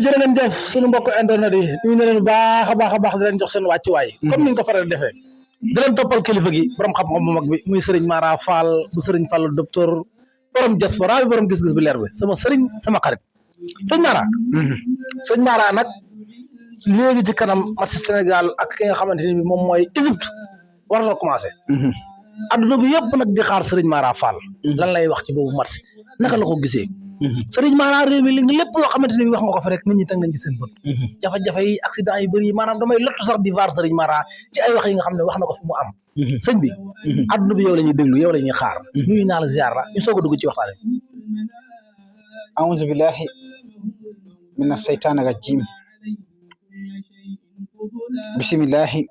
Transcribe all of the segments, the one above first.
jërë ngeen jëf suñu mbokk internet yi ñu ne leen baax a baax di leen jox seen wàccuwaay comme ni nga ko faral defee di leen toppal kilifa gi borom xam-xam bu mag bi muy Serigne Mara Fall bu Serigne Fall docteur borom diaspora bi borom gis-gis bi leer bi sama Serigne sama xarit sëñ Mara. sëñ Mara nag léegi ci kanam match Sénégal ak ki nga xamante ni moom mooy Égypte war na commencé. adduna bi yëpp nag di xaar Serigne Mara Fall. lan lay wax ci boobu match naka la ko gisee. Serigne Mara réew mi lépp loo xamante ni wax nga ko fa rek nit ñi teg nañ ci seen bët. jafe-jafe yi accident yu bëri yi maanaam damay lottu sax di vaar Serigne Mara ci ay wax yi nga xam ne wax na ko fi mu am. sëñ bi. adduna bi yow la ñuy déglu yow la ñuy xaar. nuyu naa la ziar la ñu soog a dugg ci waxtaan bi. a'uuzu billahi mina saytaani rajiim bismillahi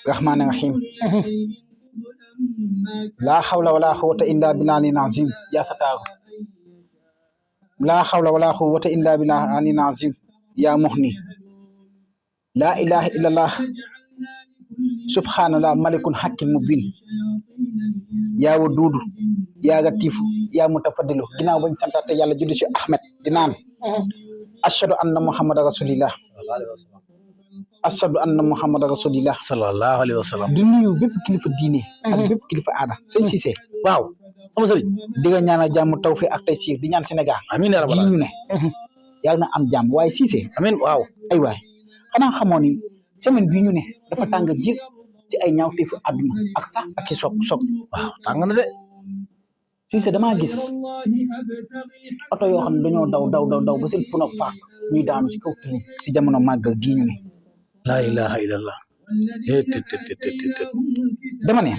rahmaani rahiim laa hawla wala quwwata illa billahi al-azim yaa sataaru laa hawla wala quwwata illa billahi al-azim yaa muhni laa ilaha illallah subhanallah malikun hakim mubin yaa waduudu yaa latifu yaa mutafaddilu ginnaaw bañ santaate yàlla juddu si Ahmed di naan ashhadu anna muhammad rasulillah ashhadu anna muhammad rasulillah sallallahu alayhi wa sallam. di nuyu bépp kilifa diine ak bépp kilifa aada sëñ Cissé waaw sama sëriñ di nga ñaanal jàmm tawfiq ak taysiir di ñaan Sénégal amiin yaa rabbal ñu ne yàlla na am jàmm waaye Cissé amiin waaw ay waay xanaa xamoo ni semaine bi ñu ne dafa tàng jir ci ay ñaawteefu àdduna ak sax ak i soog waaw tàng na de Cissé damaa gis oto yoo xam ne dañoo daw ba seen puno faak ñuy daanu ci kaw tali si jamono màgg gii ñu ne laa ilaha illallah dama ne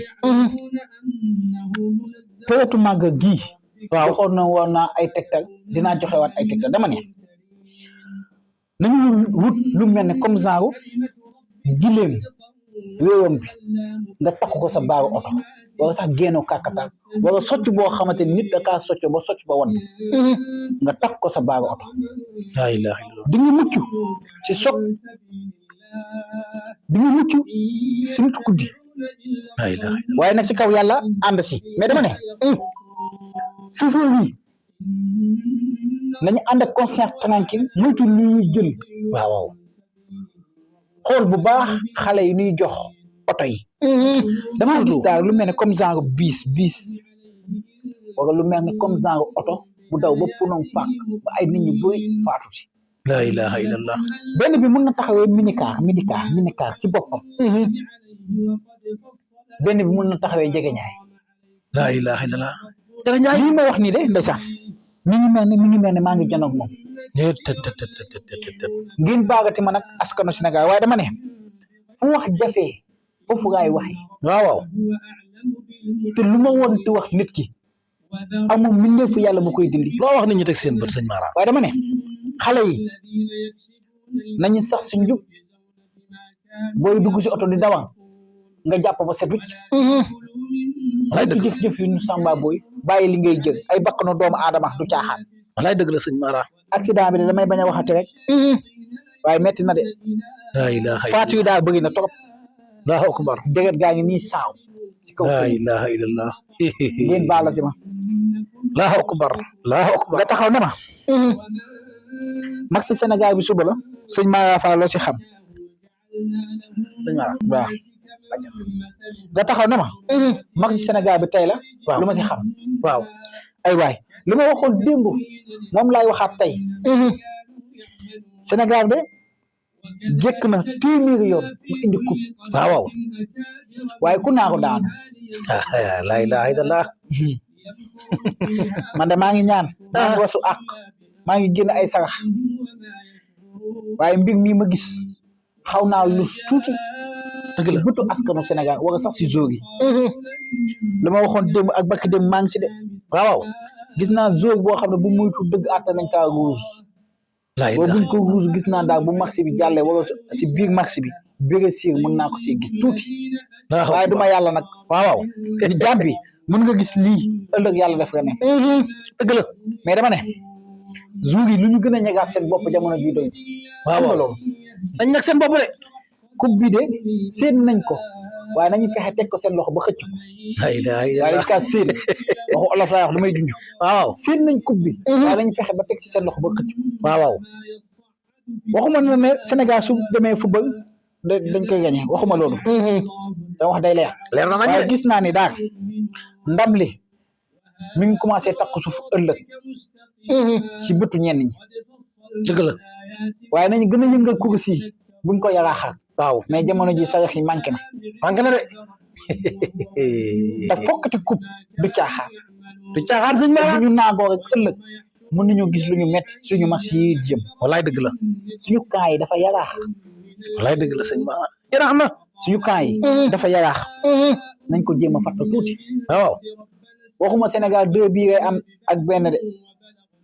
période màgg gii waaw waxoon na woon naa ay tegtal dinaa joxewaat ay tegtal dama ne nañu wut lu mel ne comme genre gileem wéewam bi nga takk ko sa baaru oto wala sax génnoo kàkkata wala socc boo xamante ni nit da kaa socc ba wan nga takk ko sa baaru oto laa ilaha illallah di nga mucc si soog di nga mucc si nit guddi laa ilaha illallah waaye nag si kaw yàlla ànd si mais dama ne chauffeur yi nañu ànd ak conscience tranquille moytu lu ñuy jël waaw xool bu baax xale yi ñuy jox oto yi damaa gis daal lu mel ne comme genre bis wala lu mel ne comme genre oto bu daw ba punom paak ba ay nit ñi boy faatu si laa ilaha illallah benn bi mën na taxawee minicar si boppam benn bi mën na taxawee jegeñaay laa ilaha illallah lii ma wax nii de ndeysaan mi ngi mel ne maa ngi janoog moom ngeen baagati ma nag askanu Sénégal waaye dama ne fu wax jafee foofu laay waxee waaw te lu ma woon ti wax nit ki amul mbindeefu yàlla bu koy dindi loo wax nit ñi teg seen bët sëñ Mara waaye dama ne xale yi nañu sax si njub booy dugg si oto di dawal nga jàpp ba set wicc walaay dëgg jëf yu ñu samba booy bàyyi li ngay jël ay bakkanu doomu aadama du caaxaan walaay dëgg la sëñ Mara accident bi de damay bañ a waxati rek waaye metti na de laa ilaha faatu yi daal bëri na trop allahu akbar dégét gaa ngi nii saaw si kaw laa ilaha illallah ngeen baalati ma allahu akbar nga taxaw ne ma match Sénégal bi suba la sëñ Mara Fall loo ci xam sëñ Mara waaw nga taxaw ne ma match Sénégal bi tey la lu ma si xam waaw ay waay li ma waxoon démb moom laay waxaat tey Sénégal de jekk na téeméeri yoon mu indi coupe waaw waaye ku naa ko daanu laa ilaha illallah man de maa ngi ñaan maa ngi wasu àq maa ngi génn ay sarax waaye mbir mi ma gis xaw naa lus tuuti dëgg la bëtu askanu Sénégal wala sax si zóor yi li ma waxoon démb ak bakki démb maa ngi si de waaw gis naa zóor boo xam ne bu muytu dëgg àtte nañ kaa rouge boo buñ ko rouge gis naa daal bu max bi jàllee wala si biir max bi béré siir mën naa ko si gis tuuti waaye duma yàlla nag waaw di jàmm bi mën nga gis lii ëllëg yàlla def ne dëgg la mais dama ne jour yi lu ñu gën a ñegaat seen bopp jamono bii doy waaw loolu dañ nag seen bopp de coupe bi de seen nañ ko waaye nañu fexe teg ko seen loxo ba xëcc ko ay laay waaye dañ kaa séen waxu olof laay wax lu may junj waaw séen nañ coupe bi waaye nañu fexe ba teg ci seen loxo ba xëcc ko waaw waxuma ne Sénégal su demee football dañ koy gagné waxuma loolu sama wax day leer na nañ waaye gis naa ni daal ndam li mi ngi commencé takku suuf ëllëg si bëtu ñenn ñi dëgg la waaye nañu gën a yëngal course yi buñ ko yaraaxal waaw mais jamono ji sarax yi manqué na de te fokkati coupe du caaxaan sëñ te Mara bu ñu naagoo rek ëllëg mën nañoo gis lu ñu metti suñu match yi jëm wallaay dëgg la suñu camp yi dafa yaraax wallaay dëgg la sëñ Mara yaraax na suñu camp yi dafa yaraax nañ ko jéem a fàtta tuuti waaw waxuma Sénégal 2 bii ngay am ak benn de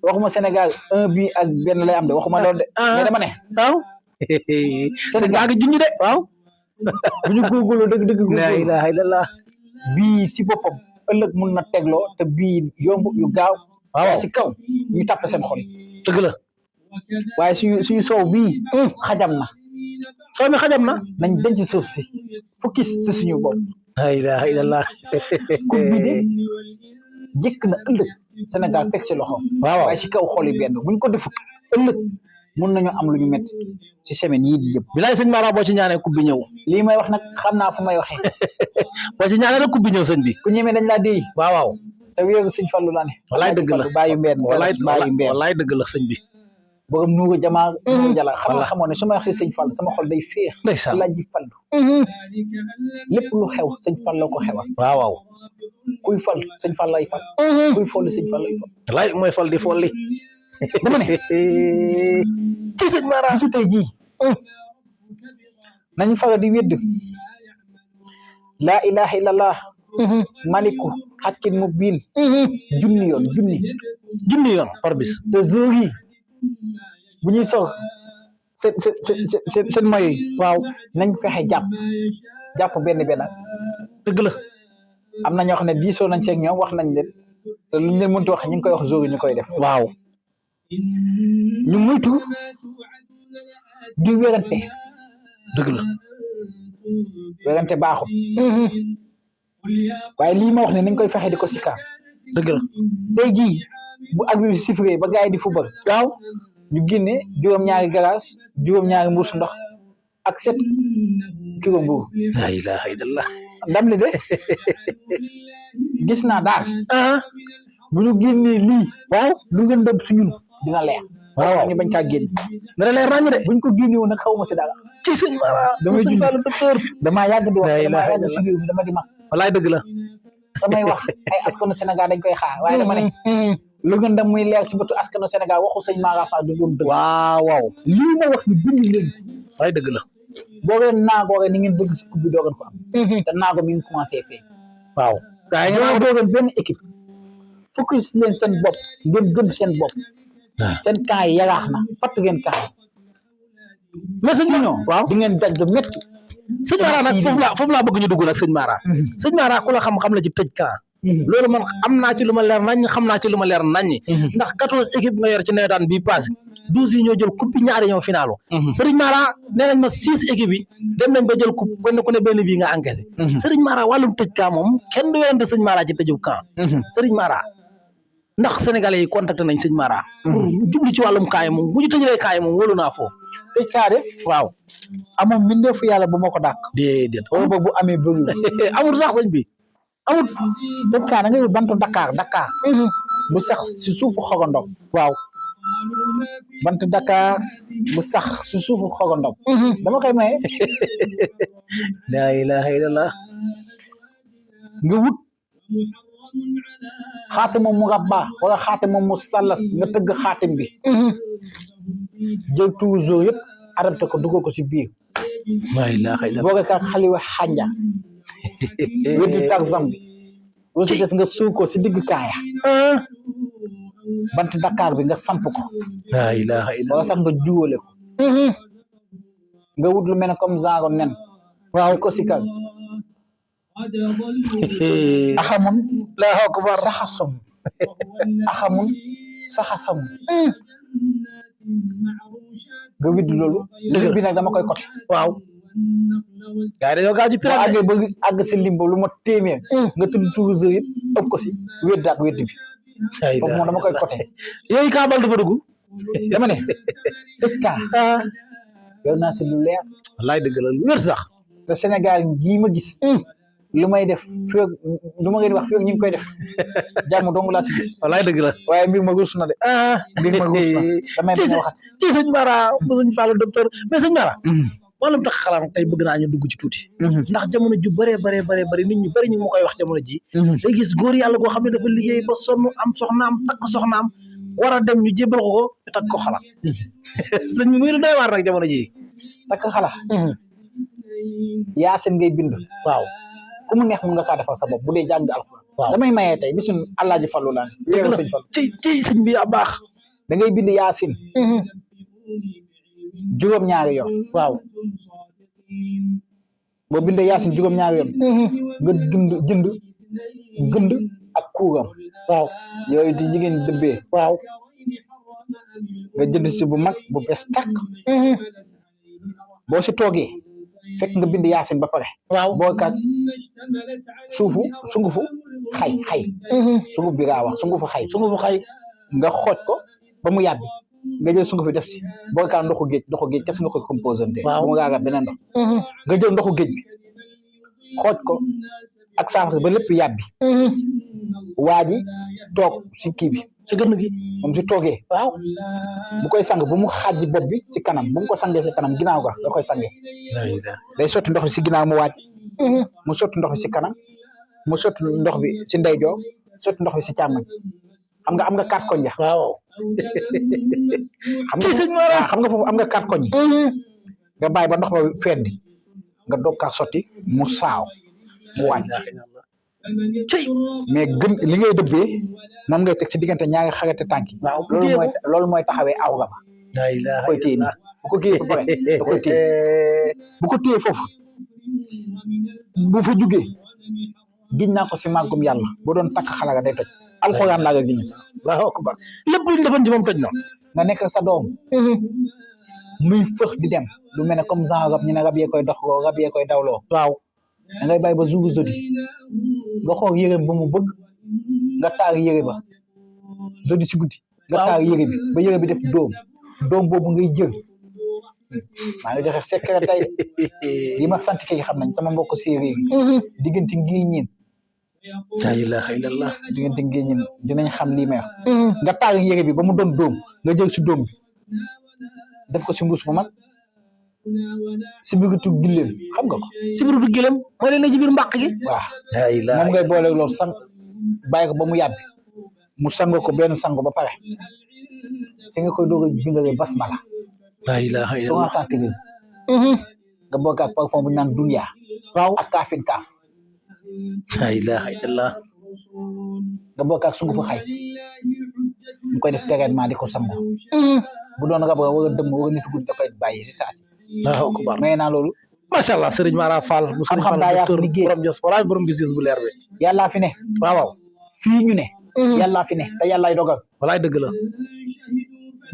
waxuma Sénégal 1 bii ak benn lay am de waxuma loolu de mais dama ne waaw Sénégal gi junj de waaw bu ñu góorgóorlu dëgg la ilaha illallah bii si boppam ëllëg mun na tegloo te bii yomb yu gaaw waaye si kaw ñu tàppe seen xol dëgg la waaye suñu soow bii xajam na soo mi xajam na nañ denc suuf si focus si suñu bopp la ilaha illallah coupe bi de jëkk na ëllëg Sénégal teg ci loxo waaye si kaw xol yi benn buñ ko defut ëllëg mun nañu am lu ñu métti ci semaine yii di jëm bilaay sëñ Mara boo ci ñaanee coupe bi ñëw lii may wax nag xam naa fu may waxee boo ci ñaanee rek coupe bi ñëw sëñ bi ku ñemee dañ laa déy waaw te wéeru sëñ Fallu laa ne wallaay dëgg la bàyyi mbeen bàyyi mbeen wallaay dëgg la sëñ bi borom nuuru jamaa nuuru jala xamoon ne su ma wax si sëñ Fall sama xol day féex ndeysaan laaj ji fallu lépp lu xew sëñ Fall la ko xewal waaw kuy fal sëñ Fall lay fal kuy folli sëñ Fall lay fal wallaay mooy fal di folli dama ne ci sëñ Mara bisu tey jii nañu faga di wedd laa ilaha illallah maliku hakkin mu biin junni yoon par bis te jour yi bu ñuy sox seen moy waaw nañ fexe jàpp benn dëgg la am na ñoo xam ne diisoo nañ seeg ñoom wax nañ leen te luñ leen mënti wax ñu ngi koy wax jour yi ñu koy def waaw ñu moytu di wérante dëgg la wérante baaxul waaye lii ma wax ne nañ koy fexe di ko sikkaam dëgg la tey jii bu ak bi sifré ba gars yi di football waaw ñu génne juróom-ñaari galaas juróom-ñaari mbuus ndox ak 7 kilo mburu la ilaha illallah ndam li de gis naa daal bu ñu génnee lii waaw lu ngeen dem su ñun dina leer waaw ñu bañ kaa génn dina leer nañu de buñ ko génne woon nag xaw ma si dara ci sëñ Mara damay junj docteur damaa yàgg di wax damaa yàgg si réew mi dama di mag wallaay dëgg la samay wax ay askanu Sénégal dañ koy xaar waaye dama ne lu ngeen dem muy leer si bëtu askanu Sénégal waxu sëñ Mara Fall du doon dëgg waaw lii ma wax ni bind leen wallaay dëgg la boo ngeen naagoo ni ngeen bëgg si coupe bi doo ngeen ko am te naago mi ngi commencé fee waaw gaa yi ñoo doo ngeen benn équipe focus leen seen bopp ngeen gëm seen bopp seen camp yi yaraax na fatt ngeen camp yi mais sëñ Mara waaw di ngeen daj du métti sëñ Mara nag foofu laa bëgg ñu dugg nag sëñ Mara sëñ Mara ku la xam la ci tëj camp loolu man am naa ci lu ma leer nañ xam naa ci lu ma leer nañ ndax 14 équipe nga yor ci nawetaan bii passé 12 yi ñoo jël coupe bi ñaari ñoo finalu Serigne Mara nee nañ ma 6 équipe yi dem nañ ba jël coupe ku ne benn bii nga encaissé Serigne Mara wàllum tëj camp moom kenn du werante sëñ Mara ci tëju camp Serigne Mara ndax sénégalais yi contacté nañ sëñ Mara pour jubli ci wàllum camp yi moom bu ñu tëjalee camp yi moom wóolu naa foofu tëj camp de waaw amoon mbindeefu yàlla bu ma ko dàq déedéet wala boog bu amee bëri amul sax sëñ bi amul tëj camp da ngay bantu Dakar bu sax si suufu xogondom waaw bant Dakar bu sax si suufu xogondom dama koy maye la ilaha illallah nga wut xaatim moom mu rabba wala xaatim moom mu sallas nga tëgg xaatim bi jël toujours yëpp adapté ko dugal ko si biir la ilaha illallah booga ka xaliwa xanja wéddi taxam bi aussi des nga suul ko si digg kaaya bant Dakar bi nga samp ko la ilaha illallah wala sax nga juwale ko nga wut lu mel ne comme genre nen waaw ko si kaw axamun Allahu akbar saxasum axamun saxasam nga widd loolu dëgg bi nag dama koy côté waaw gars yi dañoo gaaw ci boo pirate àggee ba àgg si limbo lu ma téeméer nga tudd toujours it ëpp ko si weddaat weddi bi foofu moom dama koy côté yooyu kaabal dafa dugg dama ne tëj kaa yow naa si lu leer wallaay dëgg la lu wér sax te Sénégal gii ma gis lu may def fii lu ma ngeen wax fii ñu ngi koy def jàmm dong laa si gis wallaay dëgg la waaye mbir ma ruus na de mbir ma ruus na damay bañ a waxat ci sëñ Mara bu sëñ Fallou docteur mais sëñ Mara wàllum tax xalaat tey bëgg naa ñu dugg ci tuuti ndax jamono ju bëree nit ñu bëri ñu ma koy wax jamono ji day gis góor yàlla goo xam ne dafa liggéey ba sonn am soxnaam takk soxnaam war a dem ñu jébal ko ñu takk ko xalaat sëñ bi muy lu doy waar nag jamono ji takk xalaat yaasin ngay bind waaw ku mu neex mun nga kaa defal sa bopp bu dee jàng alxuraan waaw damay mayee tey bisun Alaaji Fallu laa weeru sëñ Fallu ci sëñ bi a baax da ngay bind yaasin juróom-ñaari yoon waaw boo bindee yaasin juróom-ñaari yoon nga gënd ak kuuram waaw yooyu di jigéen dëbbee waaw nga jënd si bu mag bu bees tàkk boo si toogee fekk nga bind yaasin ba pare waaw boo kat sungufu xay sunguf bi gaa wax sungufu xay nga xooj ko ba mu yàbbi nga jël sunguf fi def si boo kaa ndoxu géej kese nga koy composante bu mu gaaga beneen ndox nga jël ndoxu géej bi xooj ko ak saafara ba lépp yàbbi waa ji toog si kii bi si gën gi moom si toogee waaw bu koy sang bu mu xàjji bopp bi si kanam bu mu ko sangee si kanam ginnaaw ga nga koy sangee day sotti ndox bi si ginnaaw mu waaj mu sotti ndox bi si kanam mu sotti ndox bi si ndeyjoor sotti ndox bi si càmmoñ xam nga am nga 4 koñ ya waaw xam nga foofu am nga 4 koñ yi nga bàyyi ba ndox ba fendi nga doog kaa sotti mu saaw mu waaj mais gën li ngay dëbbee moom ngay teg si diggante ñaari xarate tànk yi loolu mooy taxawee awra ba koy téye nii bu ko kii ba pare da koy téye bu ko téye foofu bu fa jugee giñ naa ko si màggum yàlla bu doon takk xalaga day toj alxuraan laa nga giñ waaw akbar lépp lu ñu defoon ci moom toj na nga nekk sa doom muy fëx di dem lu mel ne comme genre rab ñu ne rab yee koy doxloo rab yee koy dawloo waaw da ngay bàyyi ba jour jeudi nga xool yére ba mu bëgg nga taar yére ba jeudi si guddi nga taar yére bi ba yére bi def doom boobu ngay jël maa ngi joxe secret tey yi ma sant kii xam nañ sama mbokk séeréer diggante ngi ñin la ilaha illallah diggante ngi ñin dinañ xam lii may wax nga taar yére bi ba mu doon doom nga jël si doom bi def ko si mbuus bu mag si biirutu gileem xam nga ko si biirutu gileem mooy leen na ci biir mbàq gi waaw la ilaha moom ngay boole loolu sang bàyyi ko ba mu yàbbi mu sangoo ko benn sango ba pare si nga koy doog a bindalee basmala la ilaha illallah 313 nga bokk ak parfum bu ñu naan dunya waaw ak kaafin kaaf la ilaha illallah nga bokk ak sungufu xay mu koy def traitement di ko sango bu doon rab war a dëmm war a nitu guddi da koy bàyyi si saa si Allahu akbar may naa loolu macha allah Serigne Mara Fall mu Serigne Fall docteur borom diaspora borom gis-gis bu leer bi yàllaa fi ne waaw fii ñu ne yàllaa fi ne te yàllaay dogal walaay dëgg la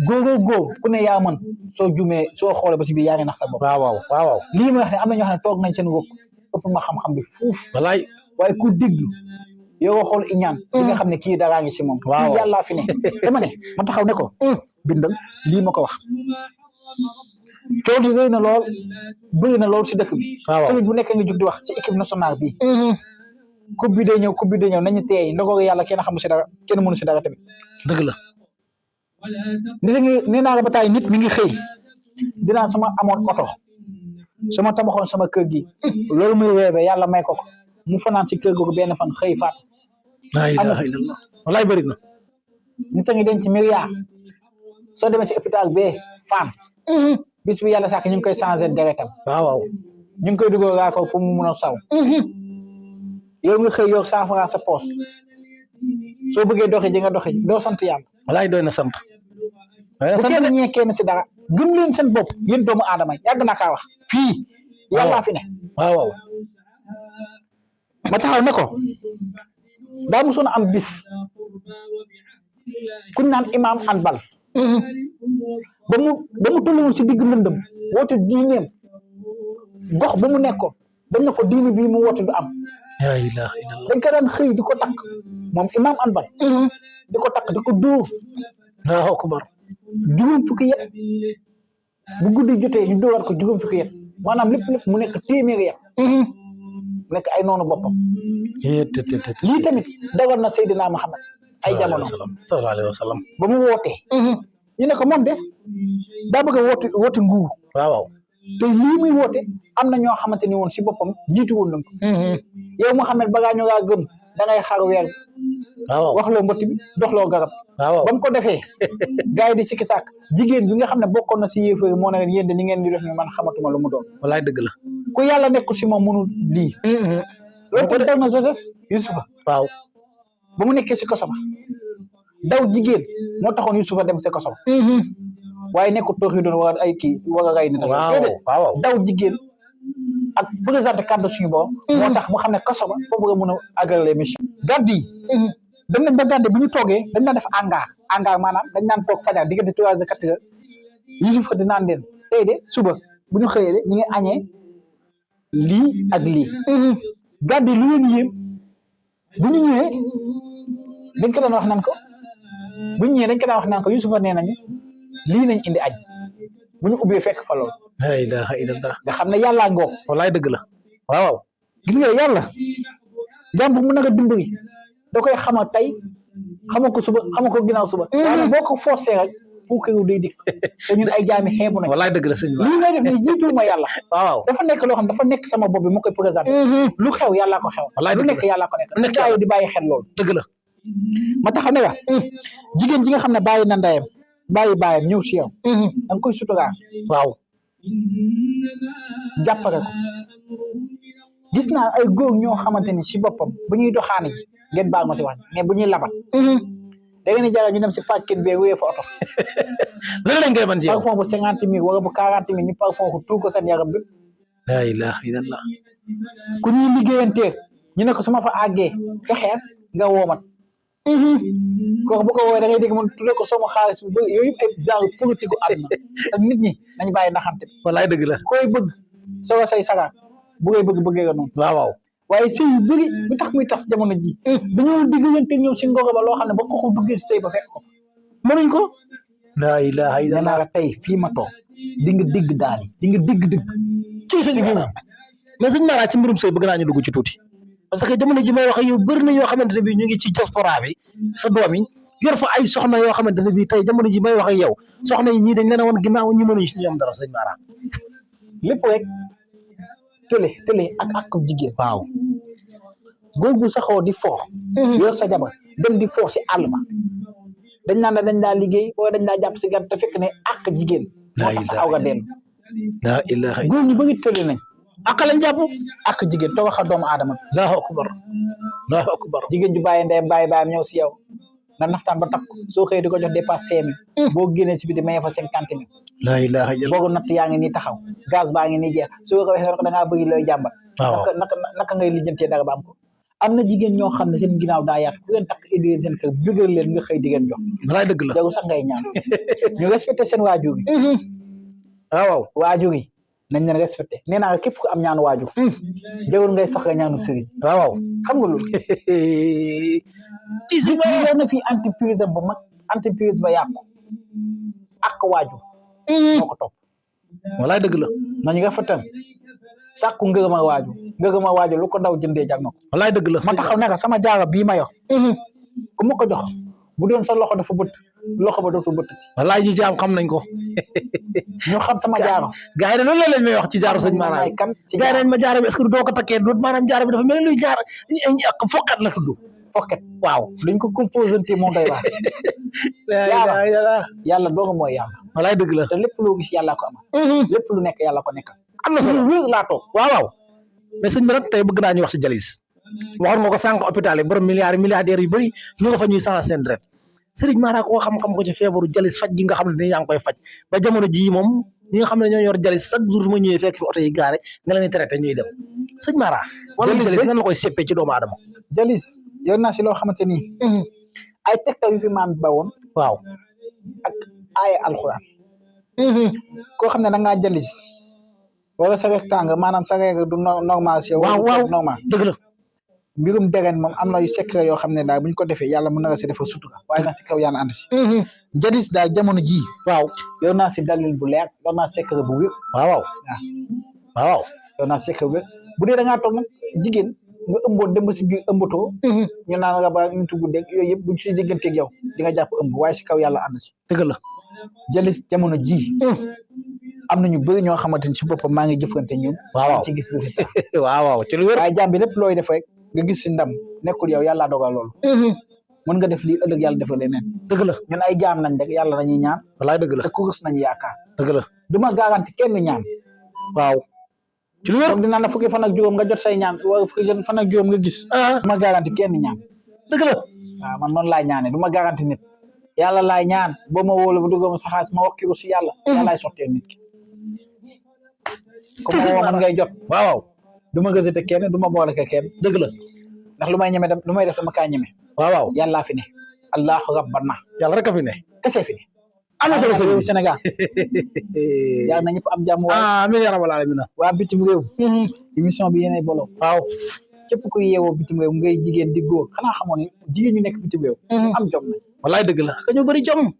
góor ku ne yaa mën soo jumee soo xoolee ba si biir yaa ngi nax sa bopp waaw lii may wax ne am na ñoo xam ne toog nañ seen wokk ëpp ma xam-xam bi fuuf walaay waaye ku déglu yow xool iñaan di nga xam ne kii daraa ngi si moom waaw kii yàllaa fi ne dama ne ma taxaw ne ko bindal lii ma ko wax tool yi rëy na lool bëri na lool si dëkk bi sëriñ bu nekk nga jug di wax si équipe nationale bi coupe bi day ñëw nañu teey ndogoog yàlla kenn xamu si dara kenn mënu si dara tamit dëgg la nit ngi nee naa la ba taay nit mi ngi xëy dinaa sama amoon oto sama tabaxoon sama kër gi loolu muy rêvé yàlla may ko mu fanaan si kër googu benn fan xëy faat la ilaha illallah walaay bëri na nit a ngi denc milliard soo demee si hôpital bee Fann bis bi yàlla sàkk ñu ngi koy changé deretam waaw ñu ngi koy dugal raako pour mu mun a saw yow nga xëy yor 100 francs sa poche soo bëggee doxi ji nga doxi doo sant yàlla walaay doy na sant bu kenn ñee kenn si dara gëm leen seen bopp yéen doomu aadama yàgg naa kaa wax fii yàllaa fi ne waaw ma taxaw ne ko daa musoon am bis kuñ naan imaam Anbal ba mu tolluwoon si digg lëndëm woote diineem gox ba mu nekkoon dañ na ko diini bii mu woote du am la ilaha illallah dañ ko daan xëy di ko takk moom imam Anbal di ko takk di ko dóor Allahu akbar juróom fukki yet bu guddi jotee ñu dóoraat ko juróom fukki yet maanaam lépp mu nekk téeméeri yet mu nekk ay noonu boppam lii tamit dagar na Seydina Muhammad ay jamono sallallahu alayhi wa sallam ba mu wootee ñu ne ko moom de daa bëgg a woote nguur waaw te lii muy woote am na ñoo xamante ni woon si boppam jiitu woon nañ ko yow Muhammad ba ngaa ñu ngaa gëm da ngay xar weer waaw wax loo mbott bi doxloo garab waaw ba mu ko defee gars yi di sikki sàkk jigéen bi nga xam ne bokkoon na si yéefar moo ne leen yéen de ni ngeen di def ni man xamatuma lu mu doon wallaay dëgg la ku yàlla nekkul si moom mënul lii loolu tamit daw na Joseph Yusufa waaw ba mu nekkee si kaso ba daw jigéen moo taxoon Yusufa dem si kaso ba waaye nekkul tooxi doon war ay kii war a rey nit waaw daw jigéen ak présenté kàddu suñu borom moo tax mu xam ne kaso ba foofu nga mën a agréé mission garde yi dem nañ ba garde bi ñu toogee dañ daan def hangar maanaam dañ naan toog fajar diggante 3 heures 4 heures Yusufa di naan leen tey de suba bu ñu xëyee de ñu ngi añee lii ak lii garde yi lu leen yéem bu ñu ñëwee dañ ko daan wax naan ko bu ñu ñëwee dañ ko daan wax naan ko Yusufa nee nañu lii nañ indi añ bu ñu ubbee fekk fa lool la ilaha illallah nga xam ne yàllaa ngoog wallaay dëgg la waaw gis nga yàlla jàmbur mu naka dimbali da koy xama tey xama ko suba xama ko ginnaaw suba waaye boo ko forcé rek pour que day dikk te ñun ay jaami xeebu nañ wallaay dëgg la sëñ lii ngay def ni jiituuma yàlla waaw dafa nekk loo xam dafa nekk sama bopp bi ma koy présenté lu xew yàllaa ko xew lu nekk yàllaa ko nekk gaa yi di bàyyi xel loolu dëgg la ma taxaw ne la jigéen ji nga xam ne bàyyi na ndeyam bàyyi baayam ñëw si yow da nga koy suturaa waaw jàppale ko gis naa ay góor ñoo xamante ni si boppam bu ñuy doxaani ji ngeen baal ma si wax mais bu ñuy labat da ngeen di jaral ñu dem si pàcc bee wéyee fa oto lan lañ koy mën ci yow parfum bu 50 000 wala bu 40 000 ñu parfum ko tuur ko seen yaram bi la ilaha illallah ku ñuy liggéeyanteeg ñu ne ko su ma fa àggee fexeer nga woomat kooku bu ko woowee da ngay dégg man tudde ko sama xaalis bu bëri yooyu yëpp ay genre politique gu àdduna ak nit ñi nañ bàyyi naxante wallaay dëgg la koy bëgg soo say sagar bu ngay bëggee nga noonu waaw waaye sëy yu bëri bu tax muy tas jamono ji dañoo diggante ñëw si ngoro ba loo xam ne ba ko duggee si sëy ba fekk ko mënuñ ko la ilaha illallah nee naa tey fii ma toog di nga dégg daal yi di nga dégg ci sëñ Mara mais sëñ Mara ci mbirum sëy bëgg naa ñu dugg ci tuuti parce que jamono ji may wax yow bëri na yoo xamante ne bii ñu ngi ci diaspora bi sa doom yi yor fa ay soxna yoo xamante ne bii tey jamono ji may wax ak yow soxna yi ñii dañ leen a woon ginnaaw ñu mënuñ si ñoom dara sëñ Mara lépp rek télé ak jigéen waaw góor gu saxoo di foox yor sa jabar dem di foox si àll ba dañ naan dañ daa liggéey wala dañ daa jàpp si gar te fekk ne ak jigéen moo tax sa aw ga dellu la ilaha góor ñu bëgg télé nañ ak lañ jàpp ak jigéen te wax a doomu aadama allahu akbar allahu akbar jigéen ju bàyyi ndeyam bàyyi baayam ñëw si yow nga naxtaan ba takk soo xëyee di ko jox dépasse 5 000 boo génnee si biti maye fa 50 000 la ilaha illallah boobu natt yaa ngi nii taxaw gaz baa ngi nii jeex soo ko waxee da ngaa bëgg looy jàmbat naka ngay lijjantee dara ba am ko am na jigéen ñoo xam ne seen ginnaaw daa yaatu ku leen takk indi leen seen kër bëggal leen nga xëy di leen jox walaay dëgg la jagu sax ngay ñaan ñu respecté seen waajur yi waaw waajur yi nañ leen respecté nee naa képp ku am ñaanu waajur jawul ngay soxla ñaanu sëriñ waaw xam nga loolu ci si ma yor na fii entreprise ba mag entreprise ba yàqu ak waajur moo ko topp walaay dëgg la nañu rafetal sàkku ngërëma waajur lu ko daw jëndee jag na ko walaay dëgg la ma taxaw ne sama jaaro bii ma yor ku ma ko jox bu doon sa loxo dafa bët loxo ba dootul bëttati walaay ñu ci am xam nañ ko ñu xam sama jaaro gars yi de loolu la leen may wax ci jaaro sëñ Mara kan ci gars yi dañ ma jaaro bi est-ce que doo ko takkee du maanaam jaaro bi dafa mel ni luy jaar foqat la tudd foqet waaw dañ ko composante moom day wax yàlla dooga mooy yàlla walaay dëgg la te lépp loo gis yàlla ko ama lépp lu nekk yàlla ko nekkal am na solo wér laa toog waaw mais sëñ bi nag tey bëgg naa ñu wax ci jalis waxoon nga ko sànq hôpital yi borom milliardaires yu bëri ñu nga fa ñuy sans seen deret Sëriñ Mara ko xam-xam ko ci feebaru jalis faj gi nga xam ne yaa ngi koy faj ba jamono jii moom ñi nga xam ne ñoo yor jalis chaque jour ma ñëwee fekk fi oto yi gaare nga leen di traité ñuy dem sëñ Mara wala jalis nga la koy seppee ci doomu aadama jalis yor naa si loo xamante ni ay tegtal yu fi maam ba woon waaw ak ay alxuraan koo xam ne da ngaa jalis wala sa rek tàng maanaam sa rek du normal si yow. waaw normal dëgg la. mbirum deret moom am na yu secret yoo xam ne daal bu ñu ko defee yàlla mën na la si defal sutura waaye nag si kaw yàlla ànd si. jadis daal jamono ji waaw yor naa si dalil bu leer yor naa secret bu wér. waaw yor naa secret bu wér bu dee da ngaa toog nag jigéen nga ëmboon dem ba si biir ëmbatoo. ñu naan nga ba ñu tugg dégg yooyu yëpp buñ si digganteeg yow di nga jàpp ëmb waaye si kaw yàlla ànd si. dëgg la. jadis jamono ji am na ñu bëri ñoo xamante ni si boppam maa ngi jëfante ñoom. waaw ci gis résultat. waaw ci lu wér. waaye jàmm bi lépp looy def rek nga gis si ndam nekkul yow yàlla dogal loolu. mën nga def lii ëllëg yàlla defal leneen. dëgg la ñun ay jaam nañ rek yàlla nañuy ñaan. wallaay dëgg la te ku rës nañu yaakaar. dëgg la du ma garanti kenn ñaan. waaw ci lu wér. donc dinaa la fukki fan ak juróom nga jot say ñaan wala fukki fan ak juróom nga gis. du ma garanti kenn ñaan. dëgg la waaw man noonu laay ñaanee du ma garanti nit. yàlla laay ñaan boo ma wóolu ba duggoo ma sa xaalis ma wakkilu si yàlla. yàllaay sotteel nit ki. comme moo man ngay jot. waaw du ma gëzate kenn du ma boole ke kenn. dëgg la ndax lu may ñeme dem lu may def dama kaa ñeme. waaw yàllaa fi ne. allahu rabbana. yàlla rek a fi ne. kese fi ne. am na solo réew Sénégal. yàlla na ñëpp am jàmm waaye. amiin yaa rabbal aalamiin. waa bitim réew. émission bi yéenay bolo. waaw képp ku yeewoo bitim réew ngay jigéen di góor xanaa xamoon ne jigéen ñu nekk bitim réew. am jom na. wallaay dëgg la ka ñu bëri jom.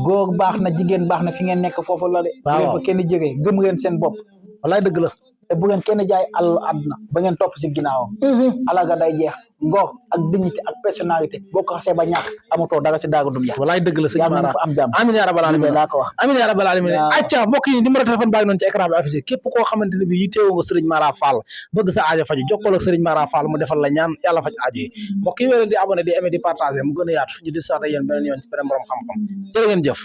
góor baax na jigéen baax na fi ngeen nekk foofu la de. waaw bu leen fa kenn jege gëm ngeen seen bopp. wallaay dëgg la. te bu ngeen kenn jaay alal àdduna ba ngeen topp si ginnaawam. alaga day jeex ngor ak dignité ak personnalité boo ko xasee ba ñàkk amatoo dara si daaga dunya. wallaay dëgg la sëñ yàlla Mara nañ ko am jàmm. amiin yaa rabbal aalamiin laa ko wax. amiin yaa rabbal aalamiin. waaw acca mbokk yi numéro téléphone baa ngi noonu ci écran bi affiché képp koo xamante ne bi yitteewoo nga Serigne Mara Fall bëgg sa aajo faju jokkoo ak Serigne Mara Fall mu defal la ñaan yàlla faj aajo yi mbokk yi wéleen di abonné di aimé di partagé mu gën a yaatu ñu di saata yéen beneen yoon ci beneen borom xam-xam jërë ngeen jëf